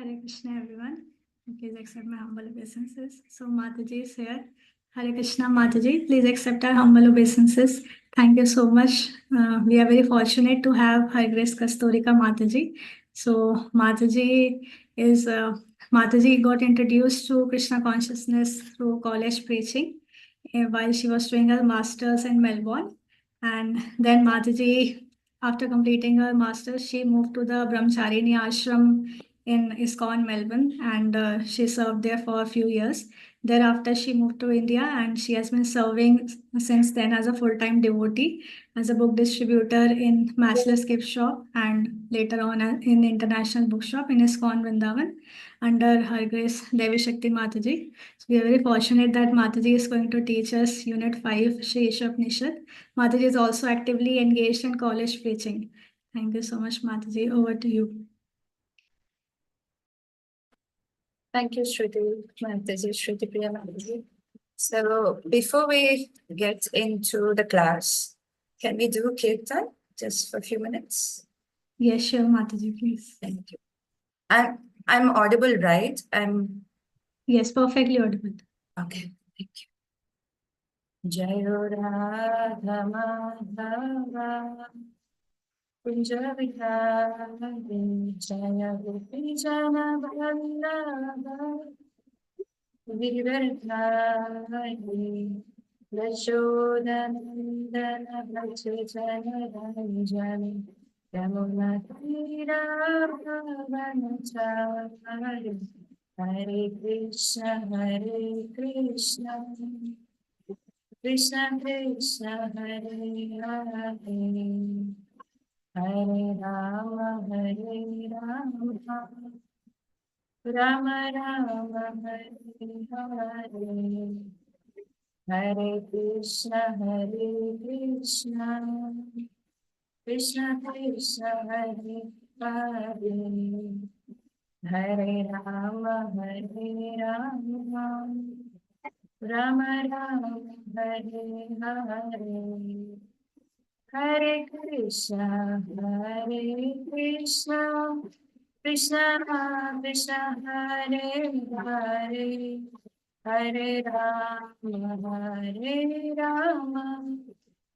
Hare Krishna, everyone. Please accept my humble obeisances. So, Mataji is here. Hare Krishna, Mataji. Please accept our humble obeisances. Thank you so much. We are very fortunate to have Her Grace Kasturika Mataji. So, Mataji got introduced to Krishna consciousness through college preaching while she was doing her masters in Melbourne. And then Mataji, after completing her masters, she moved to the Brahmacharini ashram in ISKCON, Melbourne, and she served there for a few years. Thereafter, she moved to India and she has been serving since then as a full time devotee, as a book distributor in Matchless Gift Shop, and later on in International Bookshop in ISKCON, Vrindavan, under Her Grace Devi Shakti Mataji. So we are very fortunate that Mataji is going to teach us Unit 5, Shri Isopanisad. Mataji is also actively engaged in college preaching. Thank you so much, Mataji. Over to you. Thank you, Shruti Priya Mataji. So before we get into the class, can we do Kirtan just for a few minutes? Yes, sure, Mataji, please. Thank you. I'm audible, right? Yes, perfectly audible. Okay, thank you. Jayo Radha Madhava Kunja Vihari Jaya Gopi Jana Vallabha Viradhari Yashodanandana Vrajajana Ranjani Yamuna Tira Bhavanachari Hare Krishna Krishna Krishna Hare Hare Hare Rama Rama Rama Hare Hare Hare Krishna Krishna Krishna Hare Hare Hare Rama Rama Rama Hare Hare Hare Krishna Krishna Krishna Hare Hare Hare Rama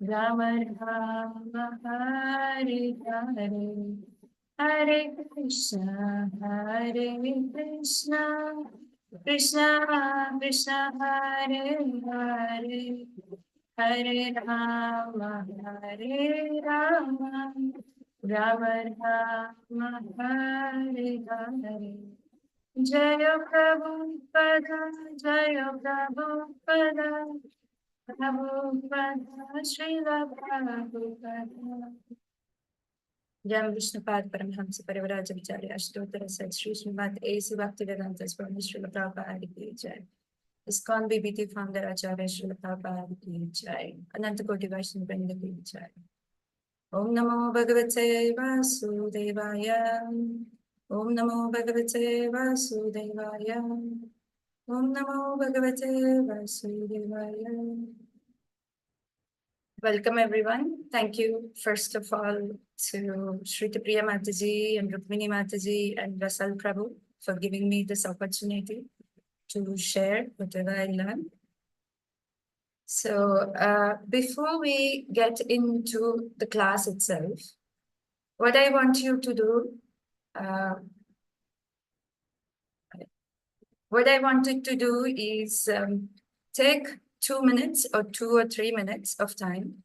Rama Rama Hare Hare Hare Krishna Krishna Krishna Hare Hare Hare Rama Rama Rama Hare Hare Jaya Prabhupada Srila Prabhupada Jam Vishnupad Paramhamsa Parivaraja Vicharya Ashtotara Sat Shri Srimad A.C. Bhaktivedanta Swami Srila Prabhupada Ki Jai ISKCON BBT founder Acharya Srila Prabhupada Ki Jai Ananta Koti Vaishnava Vrinda Ki Jai Om Namo Bhagavate Vasudevaya Om Namo Bhagavate Vasudevaya Om Namo Bhagavate Vasudevaya. Welcome everyone. Thank you first of all to Shruti Priya Mataji and Rukmini Mataji and Rasal Prabhu for giving me this opportunity to share whatever I learned. So before we get into the class itself, what I want you to do, what I wanted to do is take 2 minutes or 2 or 3 minutes of time,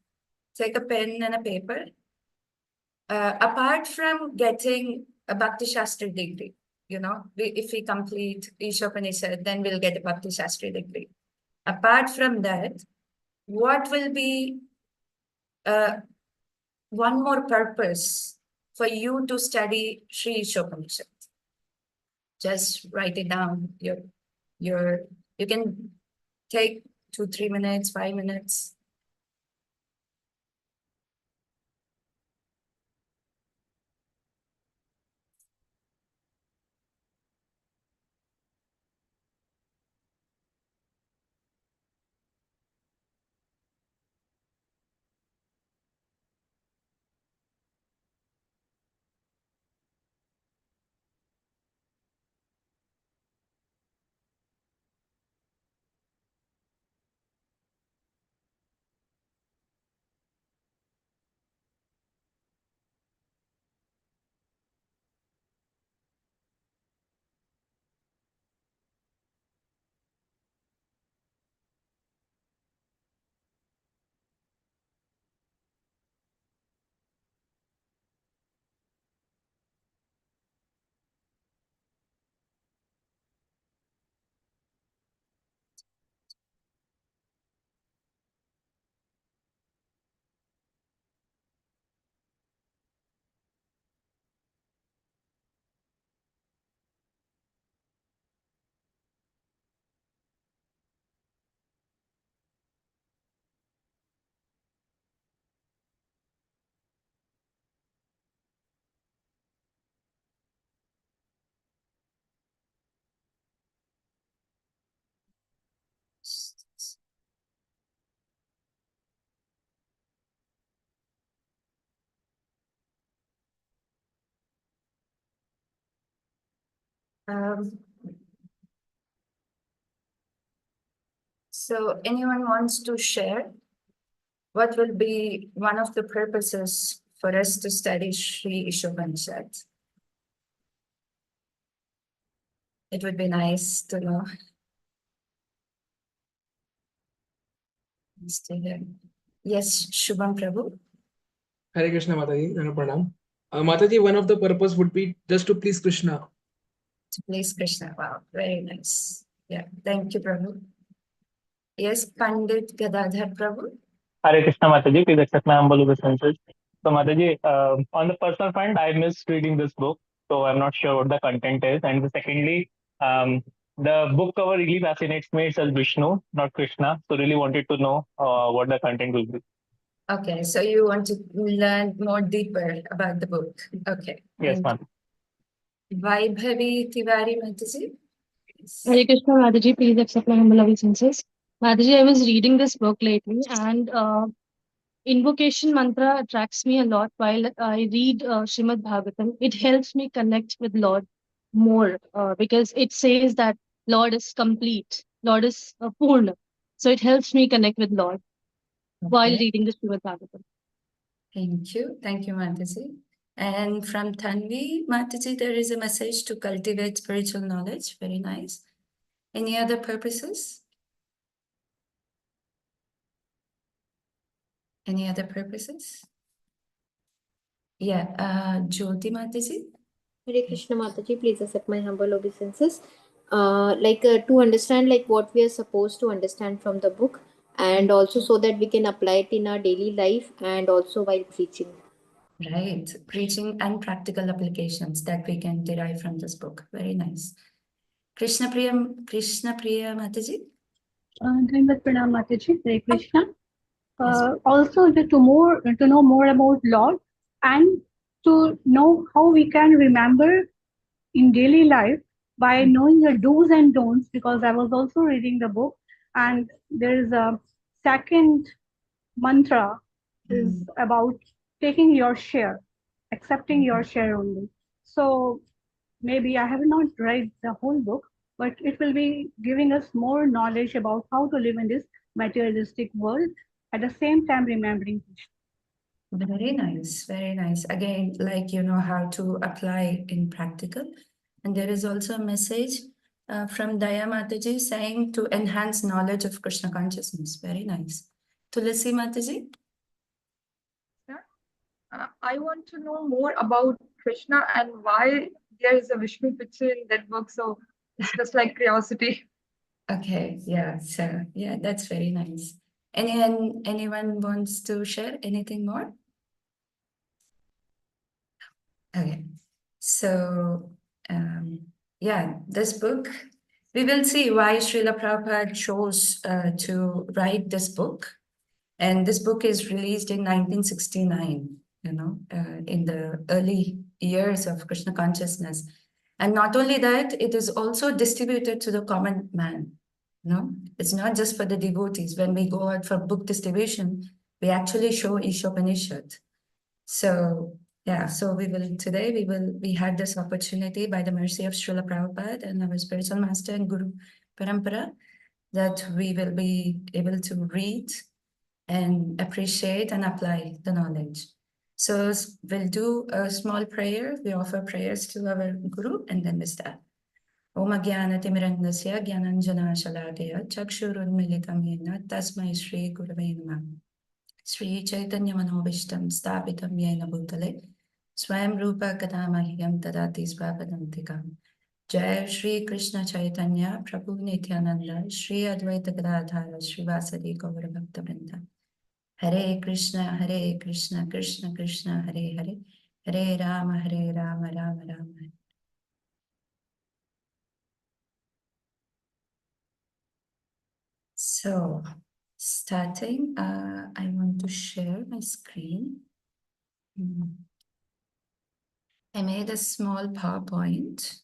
take a pen and a paper. Apart from getting a Bhakti Shastra degree, if we complete Isopanisad, then we'll get a Bhakti Shastra degree. Apart from that, what will be one more purpose for you to study Sri Isopanisad? Just write it down. You can take 2, 3 minutes, 5 minutes. So anyone wants to share what will be one of the purposes for us to study Sri Isopanisad? It would be nice to know. Stay here. Yes, Shubham Prabhu. Hare Krishna Mataji, Pranam. Mataji, one of the purpose would be just to please Krishna. To please Krishna. Wow, very nice. Yeah, thank you, Prabhu. Yes, Pandit Gadadhar Prabhu. Hare Krishna Mataji, please accept my humble obeisances. So Mataji, on the personal front, I missed reading this book, so I'm not sure what the content is. And secondly, the book cover really fascinates me. It says Vishnu, not Krishna. So really wanted to know what the content will be. Okay, so you want to learn more deeper about the book. Okay. Yes, ma'am. Vaibhavi Tiwari Mataji. Hare Krishna, Mataji, please accept my humble obeisances. Mataji, I was reading this book lately, and invocation mantra attracts me a lot while I read Srimad Bhagavatam. It helps me connect with Lord more because it says that Lord is complete, Lord is Purna. So it helps me connect with Lord while reading the Srimad Bhagavatam. Thank you, Mataji. And from Tanvi Mataji, there is a message to cultivate spiritual knowledge. Very nice. Any other purposes? Any other purposes? Yeah, Jyoti Mataji. Hare Krishna Mataji, please accept my humble obeisances. To understand what we are supposed to understand from the book, and also so that we can apply it in our daily life and also while preaching. Right, preaching and practical applications that we can derive from this book. Very nice. Krishna Priya Mataji. Dhanvat Pranam Mataji, Hare Krishna. Yes. Also, to know more about Lord and to know how we can remember in daily life by knowing the do's and don'ts, because I was also reading the book and there is a second mantra is about taking your share, accepting your share only. So maybe I have not read the whole book, but it will be giving us more knowledge about how to live in this materialistic world, at the same time remembering Krishna. Very nice, very nice. Again, like you know how to apply in practical. And there is also a message from Daya Mataji saying to enhance knowledge of Krishna consciousness. Very nice. Tulasi Mataji. I want to know more about Krishna and why there is a Vishnu picture in that book. So it's just like curiosity. Okay, yeah, so yeah, that's very nice. Anyone wants to share anything more? Okay, so yeah, this book, we will see why Srila Prabhupada chose to write this book. And this book is released in 1969, you know, in the early years of Krishna consciousness. And not only that, it is also distributed to the common man. You know, it's not just for the devotees. When we go out for book distribution, we actually show Isopanisad. So yeah, so we had this opportunity by the mercy of Srila Prabhupada and our spiritual master and Guru Parampara, that we will be able to read and appreciate and apply the knowledge. So we'll do a small prayer. We offer prayers to our Guru and then we start. Om Jnana-timirandasya Jnananjana-shalakaya Chakshurunmilitam Yena Tasmai Shri Gurave Namah. Shri Chaitanya Manobishtam Stapitam Yena Bhutale Swayam Rupa Kadamahyam Tadati Svapadantikam. Jai Shri Krishna Chaitanya Prabhu Nityananda Shri Advaita Gadadhara Shri Vasadi Gaura Bhakta Vrinda. Hare Krishna, Krishna Krishna, Hare Hare, Hare Rama, Rama Rama. So, starting, I want to share my screen. I made a small PowerPoint.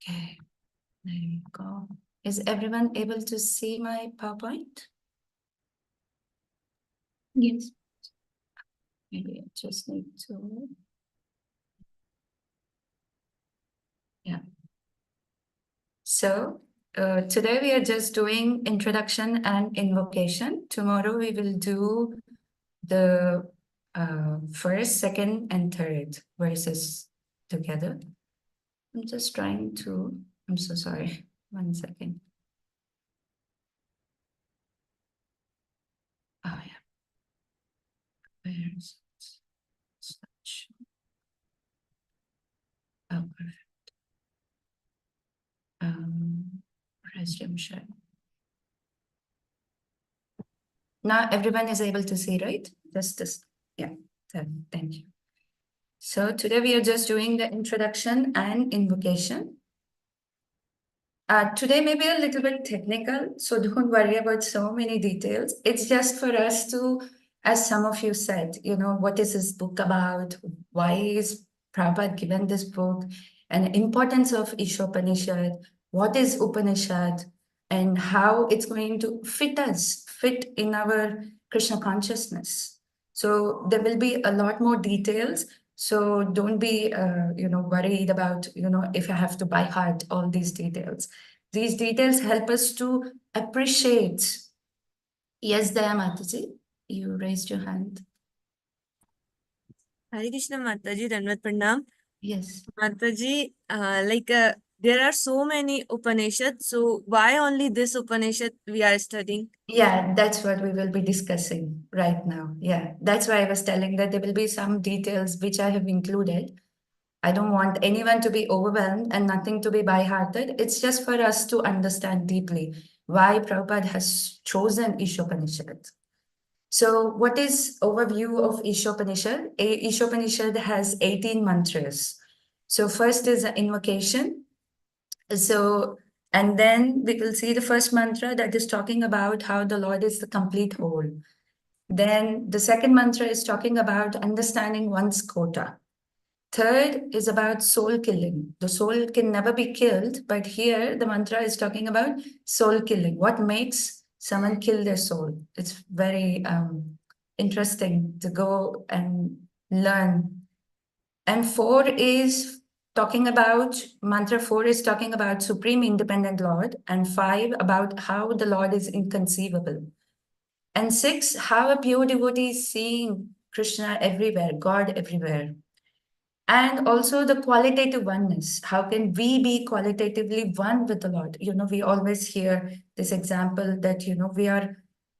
Okay, there you go. Is everyone able to see my PowerPoint? Yes. Maybe I just need to. Yeah. So today we are just doing introduction and invocation. Tomorrow we will do the first, second, and third verses together. I'm just trying to, I'm so sorry. 1 second. Oh, yeah. Where is it? Such. Oh, perfect. Resume share. Now everyone is able to see, right? Just this. Yeah. Thank you. So today we are just doing the introduction and invocation. Today may be a little bit technical, so don't worry about so many details. It's just for us to, as some of you said, what is this book about? Why is Prabhupada given this book? And importance of Isopanisad, what is Upanishad, and how it's going to fit in our Krishna consciousness. So there will be a lot more details. So don't be, worried about, if I have to by heart all these details. These details help us to appreciate. Yes, Daya Mataji, you raised your hand. Hare Krishna Mataji, Danvat Pranam. Yes. Mataji, there are so many Upanishads, so why only this Upanishad we are studying? Yeah, that's what we will be discussing right now. Yeah, that's why I was telling that there will be some details which I have included. I don't want anyone to be overwhelmed and nothing to be by-hearted. It's just for us to understand deeply why Prabhupada has chosen Isopanishad. So what is overview of Isopanishad? Isopanishad has 18 mantras. So first is an invocation. So, and then we will see the first mantra that is talking about how the Lord is the complete whole. Then the second mantra is talking about understanding one's quota. Third is about soul killing. The soul can never be killed, but here the mantra is talking about soul killing. What makes someone kill their soul? It's very interesting to go and learn. And mantra 4 is talking about Supreme Independent Lord, and 5 about how the Lord is inconceivable. And 6, how a pure devotee is seeing Krishna everywhere, God everywhere. And also the qualitative oneness. How can we be qualitatively one with the Lord? We always hear this example that, we are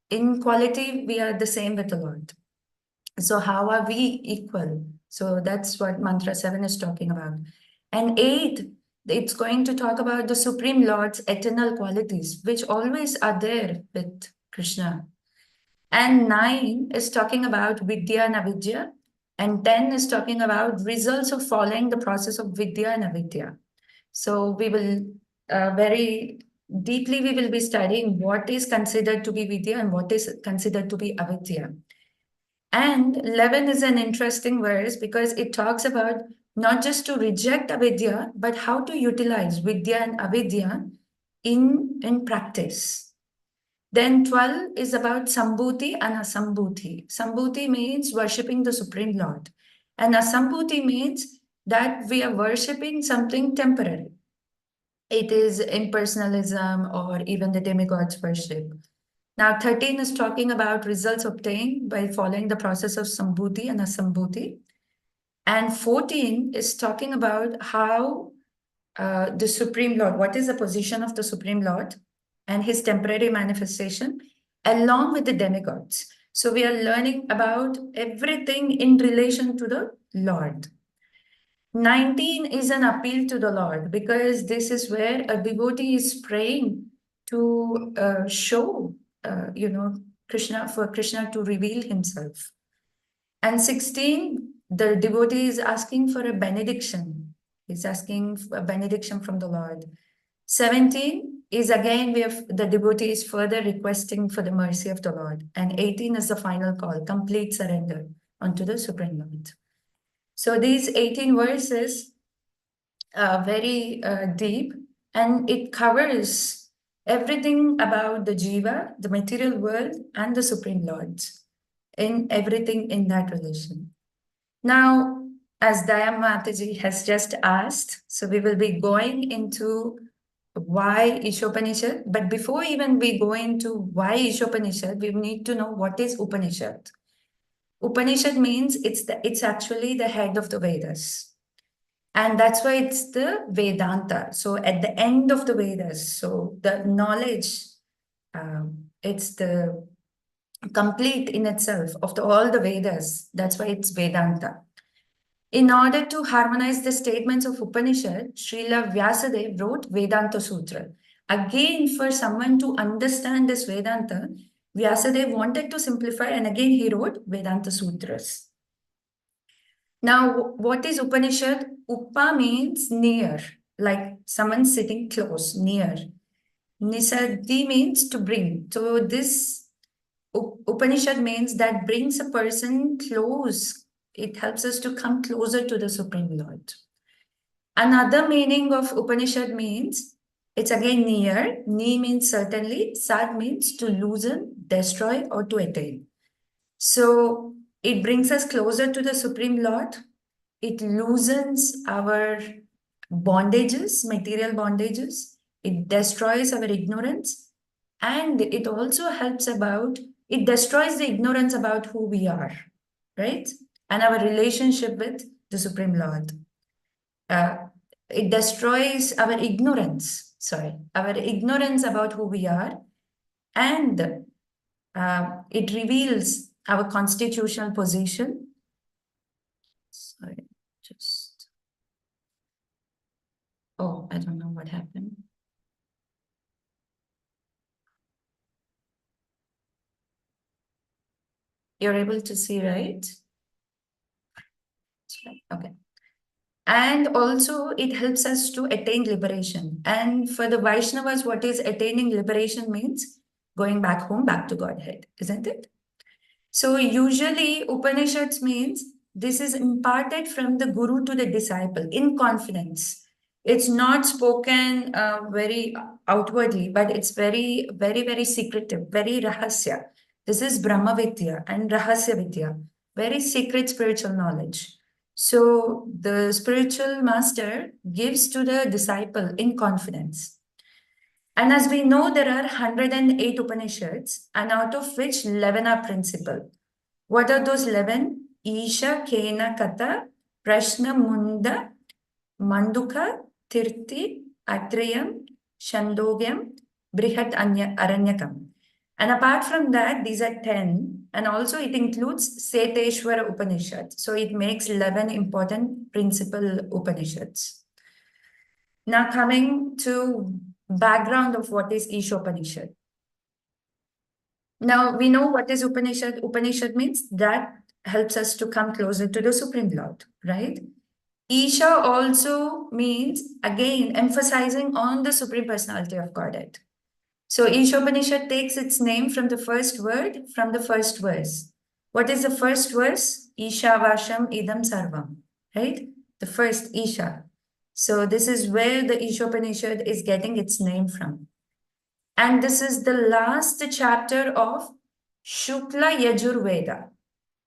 in quality, we are the same with the Lord. So how are we equal? So that's what mantra 7 is talking about. And 8, it's going to talk about the Supreme Lord's eternal qualities, which always are there with Krishna. And 9 is talking about Vidya and Avidya. And 10 is talking about results of following the process of Vidya and Avidya. So we will very deeply, we will be studying what is considered to be Vidya and what is considered to be Avidya. And 11 is an interesting verse because it talks about not just to reject avidya, but how to utilize vidya and avidya in practice. Then 12 is about sambhuti and asambhuti. Sambhuti means worshipping the Supreme Lord. And asambhuti means that we are worshipping something temporary. It is impersonalism or even the demigods worship. Now, 13 is talking about results obtained by following the process of sambhuti and asambhuti. And 14 is talking about how the Supreme Lord, what is the position of the Supreme Lord and his temporary manifestation, along with the demigods. So we are learning about everything in relation to the Lord. 19 is an appeal to the Lord because this is where a devotee is praying to show Krishna, for Krishna to reveal himself. And 16, the devotee is asking for a benediction. He's asking for a benediction from the Lord. 17 is again, the devotee is further requesting for the mercy of the Lord. And 18 is the final call, complete surrender unto the Supreme Lord. So these 18 verses are very deep, and it covers everything about the jiva, the material world, and the Supreme Lord. in everything in that relation. Now, as Daya Mataji has just asked, so we will be going into why Isopanisad. But before even we go into why Isopanisad, we need to know what is Upanishad. Upanishad means it's actually the head of the Vedas. And that's why it's the Vedanta. So at the end of the Vedas, so the knowledge, it's the complete in itself of all the Vedas. That's why it's Vedanta. In order to harmonize the statements of Upanishad, Srila Vyasadeva wrote Vedanta Sutra. Again, for someone to understand this Vedanta, Vyasadeva wanted to simplify, and again he wrote Vedanta Sutras. Now, what is Upanishad? Upa means near, like someone sitting close, near. Nisadi means to bring. So this Upanishad means that brings a person close. It helps us to come closer to the Supreme Lord. Another meaning of Upanishad means it's again near. Ni means certainly. Sad means to loosen, destroy, or to attain. So it brings us closer to the Supreme Lord. It loosens our bondages, material bondages. It destroys our ignorance. And it also helps it destroys the ignorance about who we are, right? And our relationship with the Supreme Lord. It destroys our ignorance about who we are. And it reveals our constitutional position. Sorry, oh, I don't know what happened. You're able to see, right? Okay. And also it helps us to attain liberation. And for the Vaishnavas, what is attaining liberation means? Going back home, back to Godhead, isn't it? So usually Upanishads means this is imparted from the Guru to the disciple in confidence. It's not spoken very outwardly, but it's very, very, very secretive, very rahasya. This is Brahma Vidya and Rahasya Vidya, very secret spiritual knowledge. So the spiritual master gives to the disciple in confidence. And as we know, there are 108 Upanishads, and out of which 11 are principal. What are those 11? Isha, Kena, Kata, Prashna, Munda, Manduka, Tirti, Atrayam, Shandogyam, Brihat Aranyakam. And apart from that, these are 10. And also it includes Seteshwara Upanishad. So it makes 11 important principal Upanishads. Now coming to background of what is Isopanishad. Now we know what is Upanishad. Upanishad means that helps us to come closer to the Supreme Lord, right? Isha also means, again, emphasizing on the Supreme Personality of Godhead. So Isopanishad takes its name from the first word, from the first verse. What is the first verse? Isha Vasham Idam Sarvam, right? The first Isha. So this is where the Isopanishad is getting its name from. And this is the last chapter of Shukla Yajurveda.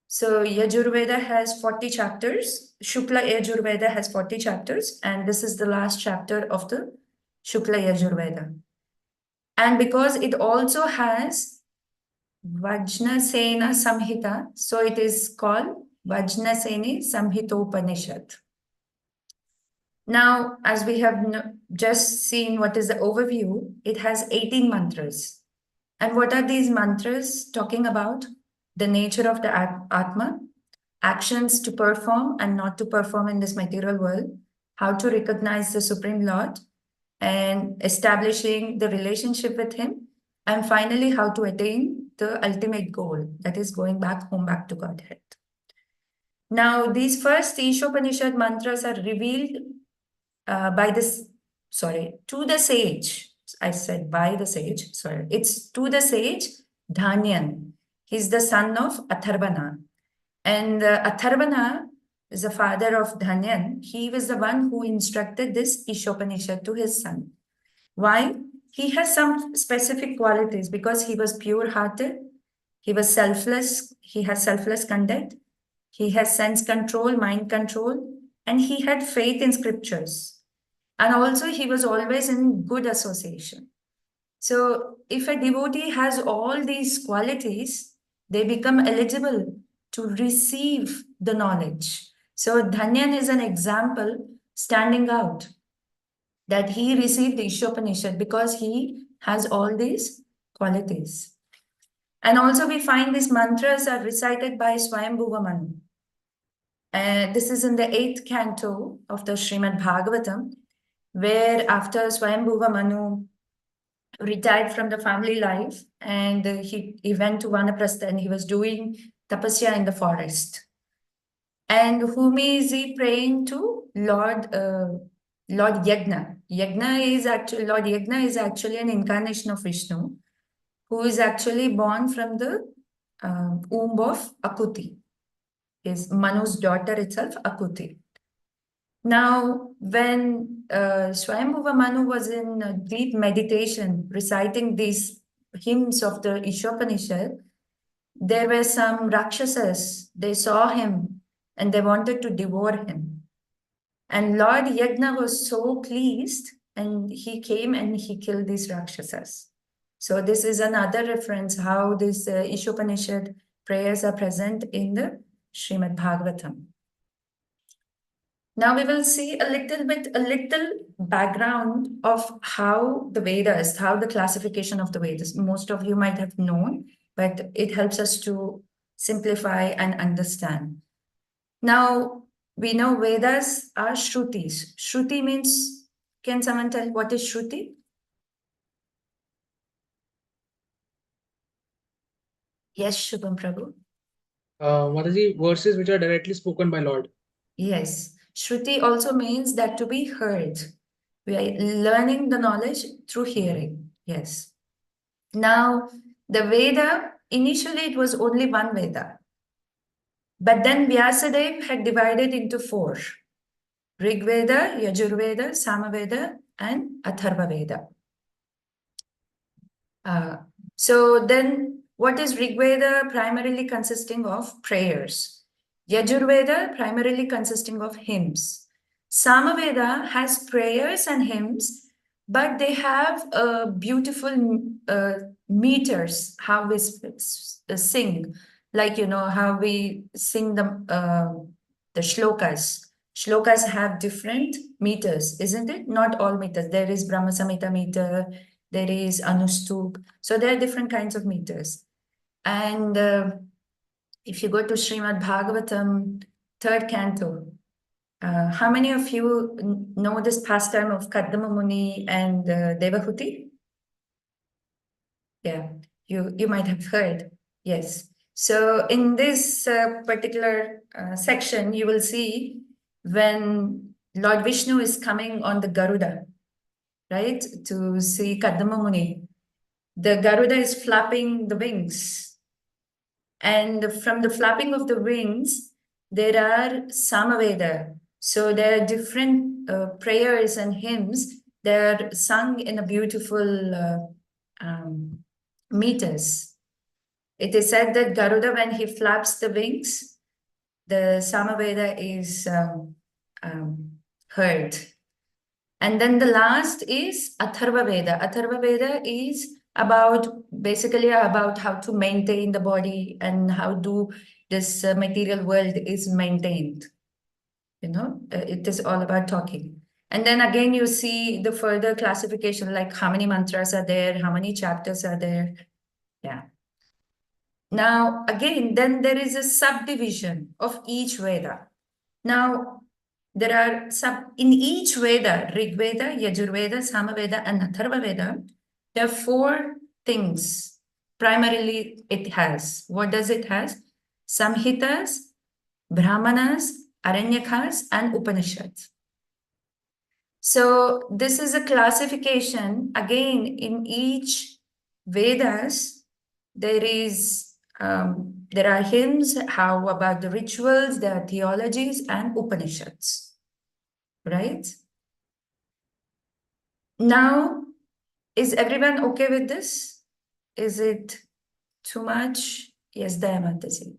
So Yajurveda has 40 chapters. Shukla Yajurveda has 40 chapters. And this is the last chapter of the Shukla Yajurveda. And because it also has Vajnasena Samhita, so it is called Vajnaseni Samhitopanishad. Now, as we have just seen what is the overview, it has 18 mantras. And what are these mantras talking about? The nature of the Atma, actions to perform and not to perform in this material world, how to recognize the Supreme Lord, and establishing the relationship with him, and finally how to attain the ultimate goal, that is going back home, back to Godhead. Now, these first Isopanishad mantras are revealed to the sage. I said by the sage, sorry. It's to the sage Dhanyan. He's the son of Atharvana. And Atharvana is the father of Dhanyan. He was the one who instructed this Isopanishad to his son. Why? He has some specific qualities because he was pure-hearted He was selfless. He has selfless conduct. He has sense control, mind control, and he had faith in scriptures. And also he was always in good association. So if a devotee has all these qualities, they become eligible to receive the knowledge. So Dhanyan is an example standing out that he received the Isopanisad because he has all these qualities. And also we find these mantras are recited by Swayambhuva Manu. This is in the 8th canto of the Srimad Bhagavatam, where after Swayambhuva Manu retired from the family life and he went to Vanaprastha and he was doing tapasya in the forest. And whom is he praying to? Lord Yagna. Lord Yagna is actually an incarnation of Vishnu, who is actually born from the womb of Akuti. Is Manu's daughter itself, Akuti. Now, when Swayambhuva Manu was in deep meditation, reciting these hymns of the Isopanishad, there were some Rakshasas. They saw him and they wanted to devour him. And Lord Yagna was so pleased and he came and he killed these Rakshasas. So this is another reference how these Isopanishad prayers are present in the Srimad Bhagavatam. Now we will see a little background of how the Vedas, how the classification of the Vedas. Most of you might have known, but it helps us to simplify and understand. Now we know Vedas are Shrutis. Shruti means, can someone tell what is Shruti? Yes, Shubham Prabhu. Mataji, verses which are directly spoken by Lord. Yes. Shruti also means that to be heard. We are learning the knowledge through hearing. Yes. Now, the Veda, initially it was only one Veda. But then Vyasadeva had divided into 4. Rig Veda, Yajurveda, Samaveda, and Atharva Veda. So then what is Rig Veda? Primarily consisting of prayers. Yajurveda primarily consisting of hymns. Samaveda has prayers and hymns, but they have beautiful meters, how we sing, like, how we sing the shlokas. Shlokas have different meters, isn't it? Not all meters. There is Brahma Samhita meter, there is Anustup. So there are different kinds of meters. And if you go to Srimad Bhagavatam, 3rd canto, how many of you know this pastime of Kardama Muni and Devahuti? Yeah, you might have heard. Yes. So in this particular section, you will see when Lord Vishnu is coming on the Garuda, right, to see Kardama Muni. The Garuda is flapping the wings. And from the flapping of the wings, there are Samaveda. So there are different prayers and hymns. They are sung in a beautiful meters. It is said that Garuda, when he flaps the wings, the Samaveda is heard. And then the last is Atharva Veda. Atharva Veda is basically about how to maintain the body and how do this material world is maintained. It is all about talking. And then again, you see the further classification, like how many mantras are there, how many chapters are there. Yeah. Now, again, then there is a subdivision of each Veda. Now, there are in each Veda, Rig Veda, Yajurveda, Samaveda, and Atharva Veda, there are 4 things. Primarily, it has. What does it has? Samhitas, Brahmanas, Aranyakas, and Upanishads. So this is a classification. Again, in each Vedas, there are hymns, how about the rituals, there are theologies, and Upanishads, right? Now, is everyone okay with this? Is it too much? Yes, there, Mataji.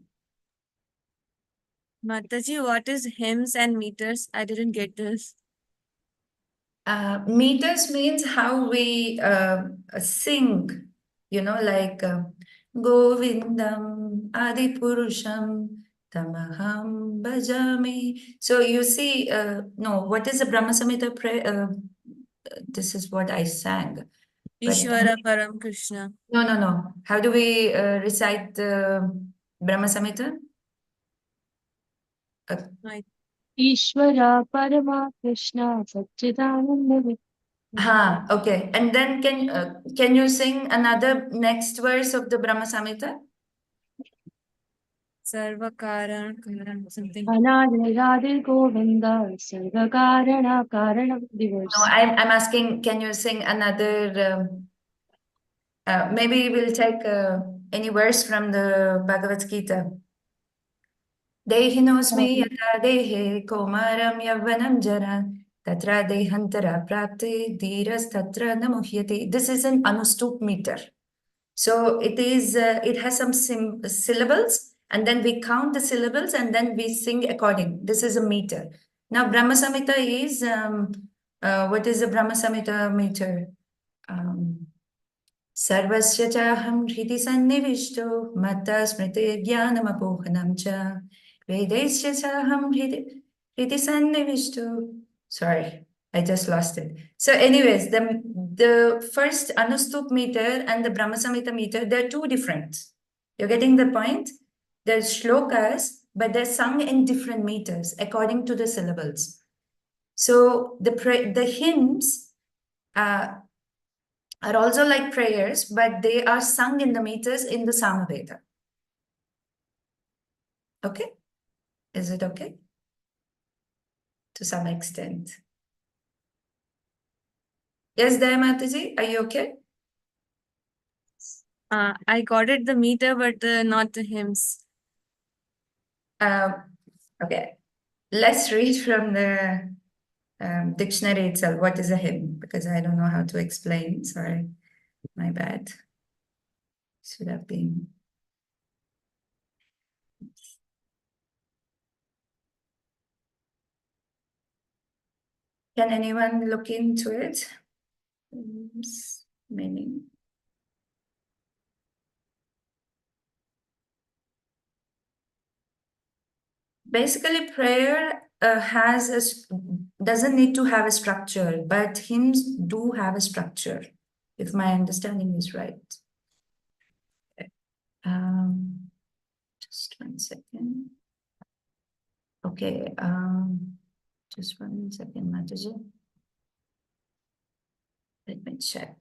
Mataji, what is hymns and meters? I didn't get this. Meters means how we sing, like Govindam Adi Purusham Tamaham Bhajami. So you see, no, what is the Brahma Samhita prayer? This is what I sang. But Ishvara Param Krishna. no. How do we recite the Brahma Samhita? Ishvara Parama Krishna Satchidananda. Okay. And then can you sing another next verse of the Brahma Samhita? Sarva Karan something. Anadi Radhe Govinda Sarva Karana Karana No, divorce. I'm asking, can you sing another? Maybe we'll take any verse from the Bhagavad Gita. Dehinosmi yata dehe komaram yavanam jara tatra dehantara prapte dhiras tatra namuhyate. This is an anustup meter. So it is. It has some syllables, and then we count the syllables, and then we sing according. This is a meter. Now Brahma Samhita is what is the Brahma Samhita meter? Sarvasya chaham hridi sannivishto matta smriti jnanam apohanam cha Vedesya chaham hridi sannivishto. Sorry, I just lost it. So anyways, the first Anustup meter and the Brahma Samhita meter, they're two different. You're getting the point? There's shlokas, but they're sung in different meters according to the syllables. So the hymns are also like prayers, but they are sung in the meters in the Samaveda. Okay? Is it okay? To some extent. Yes, there, Mataji, are you okay? I got it, the meter, but not the hymns. Okay. Let's read from the dictionary itself. What is a hymn? Because I don't know how to explain. Sorry, my bad. Should have been. Can anyone look into it? Meaning. Basically, prayer doesn't need to have a structure, but hymns do have a structure, if my understanding is right. Just 1 second. Okay, just 1 second, Mataji. Let me check.